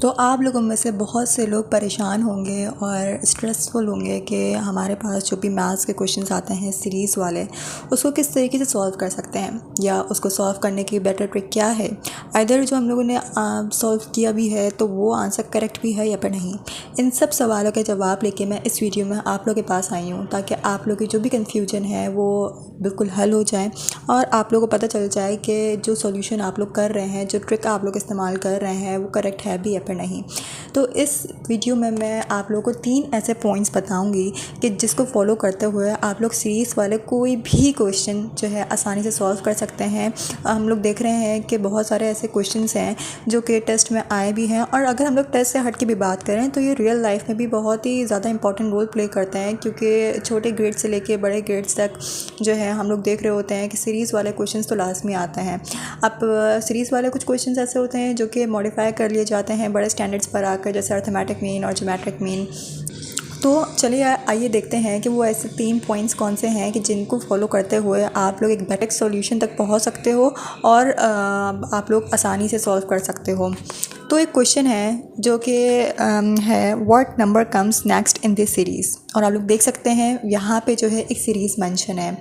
तो आप लोगों में से बहुत से लोग परेशान होंगे और स्ट्रेसफुल होंगे कि हमारे पास जो भी मैथ्स के क्वेश्चंस आते हैं सीरीज़ वाले, उसको किस तरीके से सॉल्व कर सकते हैं या उसको सॉल्व करने की बेटर ट्रिक क्या है। आइदर जो हम लोगों ने सॉल्व किया भी है तो वो आंसर करेक्ट भी है या फिर नहीं। इन सब सवालों के जवाब लेके मैं इस वीडियो में आप लोग के पास आई हूँ ताकि आप लोग की जो भी कन्फ्यूजन है वो बिल्कुल हल हो जाए और आप लोगों को पता चल जाए कि जो सॉल्यूशन आप लोग कर रहे हैं, जो ट्रिक आप लोग इस्तेमाल कर रहे हैं वो करेक्ट है भी या फिर नहीं। तो इस वीडियो में मैं आप लोगों को 3 ऐसे पॉइंट्स बताऊंगी कि जिसको फॉलो करते हुए आप लोग सीरीज़ वाले कोई भी क्वेश्चन जो है आसानी से सॉल्व कर सकते हैं। हम लोग देख रहे हैं कि बहुत सारे ऐसे क्वेश्चंस हैं जो कि टेस्ट में आए भी हैं, और अगर हम लोग टेस्ट से हट के भी बात करें तो ये रियल लाइफ में भी बहुत ही ज़्यादा इंपॉर्टेंट रोल प्ले करते हैं, क्योंकि छोटे ग्रेड से लेके बड़े ग्रेड्स तक जो है हम लोग देख रहे होते हैं कि सीरीज़ वाले क्वेश्चंस तो लाजमी आते हैं। अब सीरीज़ वाले कुछ क्वेश्चंस ऐसे होते हैं जो कि मॉडिफाई कर लिए जाते हैं बड़े स्टैंडर्ड्स पर आकर, जैसे अर्थमेटिक मीन और ज्योमेट्रिक मीन। तो चलिए आइए देखते हैं कि वो ऐसे 3 पॉइंट्स कौन से हैं कि जिनको फॉलो करते हुए आप लोग एक बेटर सॉल्यूशन तक पहुंच सकते हो और आप लोग आसानी से सॉल्व कर सकते हो। तो एक क्वेश्चन है जो कि है what number comes next in this series, और आप लोग देख सकते हैं यहाँ पे जो है एक सीरीज़ मेंशन है।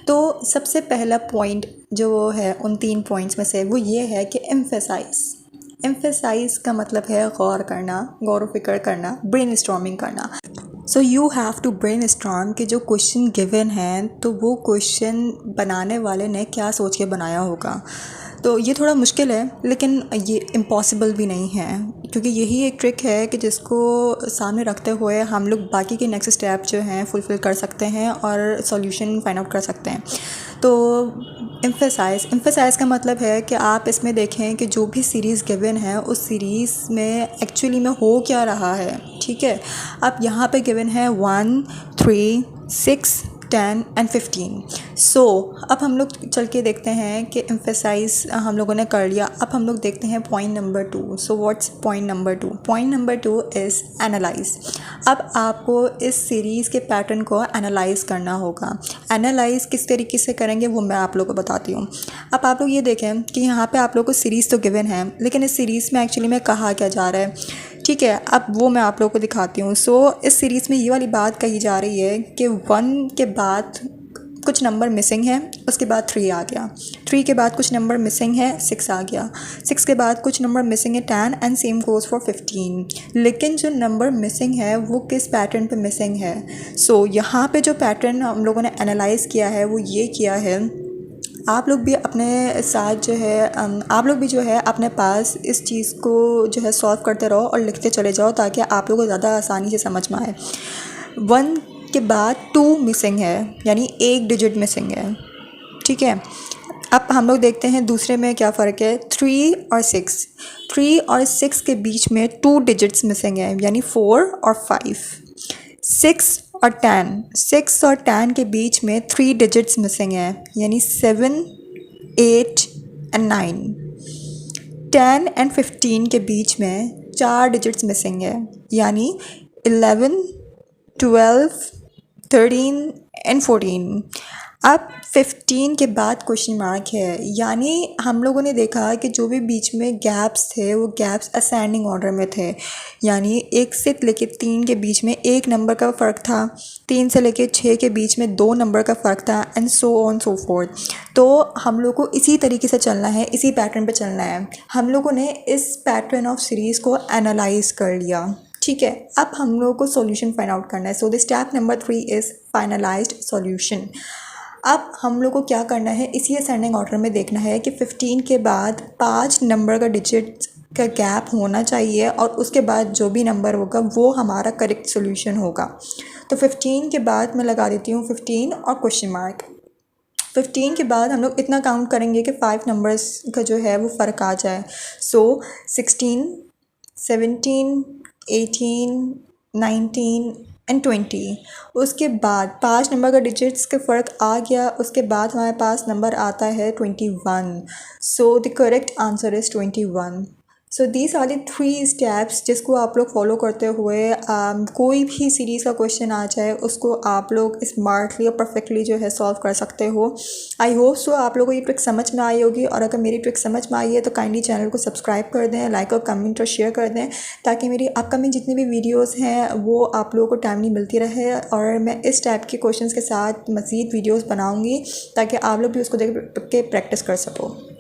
तो सबसे पहला पॉइंट जो है उन 3 पॉइंट्स में से वो ये है कि एम्फेसाइज का मतलब है गौर करना, गौर व फिक्र करना, ब्रेनस्टॉर्मिंग करना। So you have to brainstorm कि जो क्वेश्चन गिवन है तो वो क्वेश्चन बनाने वाले ने क्या सोच के बनाया होगा। तो ये थोड़ा मुश्किल है लेकिन ये इम्पॉसिबल भी नहीं है, क्योंकि यही एक ट्रिक है कि जिसको सामने रखते हुए हम लोग बाकी के नेक्स्ट स्टेप जो हैं फुलफ़िल कर सकते हैं और सॉल्यूशन फाइंड आउट कर सकते हैं। तो एम्फेसाइज़ का मतलब है कि आप इसमें देखें कि जो भी सीरीज़ गिवन है उस सीरीज़ में एक्चुअली में हो क्या रहा है। ठीक है, अब यहाँ पे गिवन है 1, 3, 6, 10 एंड 15। सो अब हम लोग चल के देखते हैं कि एम्फेसाइज हम लोगों ने कर लिया। अब हम लोग देखते हैं point number 2। So what's point number 2? Point number 2 is analyse. अब आपको इस सीरीज़ के पैटर्न को एनालाइज करना होगा। एनालाइज किस तरीके से करेंगे वो मैं आप लोगों को बताती हूँ। अब आप लोग ये देखें कि यहाँ पे आप लोगों को सीरीज़ तो गिवन है, लेकिन इस सीरीज़ में एक्चुअली में कहा क्या जा रहा है। ठीक है, अब वो मैं आप लोगों को दिखाती हूँ। सो इस सीरीज़ में ये वाली बात कही जा रही है कि 1 के बाद कुछ नंबर मिसिंग है, उसके बाद 3 आ गया, 3 के बाद कुछ नंबर मिसिंग है, 6 आ गया, 6 के बाद कुछ नंबर मिसिंग है 10 एंड सेम गोज़ फॉर 15। लेकिन जो नंबर मिसिंग है वो किस पैटर्न पे मिसिंग है। सो यहाँ पे जो पैटर्न हम लोगों ने एनालाइज़ किया है वो ये किया है। आप लोग भी अपने साथ जो है आप लोग भी जो है अपने पास इस चीज़ को जो है सॉल्व करते रहो और लिखते चले जाओ ताकि आप लोगों को ज़्यादा आसानी से समझ में आए। 1 के बाद 2 मिसिंग है, यानी 1 डिजिट मिसिंग है। ठीक है, अब हम लोग देखते हैं दूसरे में क्या फ़र्क है। 3 और 6, 3 और 6 के बीच में 2 डिजिट्स मिसिंग है, यानी 4 और 5। 6 और 10, 6 और 10 के बीच में 3 डिजिट्स मिसिंग है, यानी 7, 8 एंड 9। 10 एंड 15 के बीच में 4 डिजिट्स मिसिंग है, यानी 11, 12, 13 एंड 14। अब 15 के बाद क्वेश्चन मार्क है, यानी हम लोगों ने देखा कि जो भी बीच में गैप्स थे वो गैप्स असेंडिंग ऑर्डर में थे, यानी 1 से लेके 3 के बीच में 1 नंबर का फ़र्क था, 3 से लेके 6 के बीच में 2 नंबर का फ़र्क था, and so on so fourth. तो हम लोग को इसी तरीके से चलना है, इसी पैटर्न पे चलना है। हम लोगों ने इस पैटर्न ऑफ सीरीज़ को एनालाइज कर लिया। ठीक है, अब हम लोगों को सॉल्यूशन फाइंड आउट करना है। So the step number 3 is finalised solution. अब हम लोग को क्या करना है, इसी असेंडिंग ऑर्डर में देखना है कि 15 के बाद 5 नंबर का डिजिट का गैप होना चाहिए और उसके बाद जो भी नंबर होगा वो हमारा करेक्ट सॉल्यूशन होगा। तो 15 के बाद मैं लगा देती हूँ 15 और क्वेश्चन मार्क। 15 के बाद हम लोग इतना काउंट करेंगे कि 5 नंबर्स का जो है वो फ़र्क आ जाए। सो 16, 17, 18, 19 एंड 20। उसके बाद 5 नंबर का डिजिट्स का फ़र्क आ गया, उसके बाद हमारे पास नंबर आता है 21। So the correct answer is 21। So these are the 3 steps जिसको आप लोग फॉलो करते हुए कोई भी सीरीज़ का क्वेश्चन आ जाए उसको आप लोग स्मार्टली और परफेक्टली जो है सॉल्व कर सकते हो। आई होप सो आप लोगों को ये ट्रिक समझ में आई होगी, और अगर मेरी ट्रिक समझ में आई है तो काइंडली चैनल को सब्सक्राइब कर दें, लाइक और कमेंट और शेयर कर दें, ताकि मेरी अपकमिंग जितनी भी वीडियोस हैं वो आप लोगों को टाइमली मिलती रहे, और मैं इस टाइप के क्वेश्चंस के साथ मज़ीद वीडियोस बनाऊंगी ताकि आप लोग भी उसको देख के प्रैक्टिस कर सको।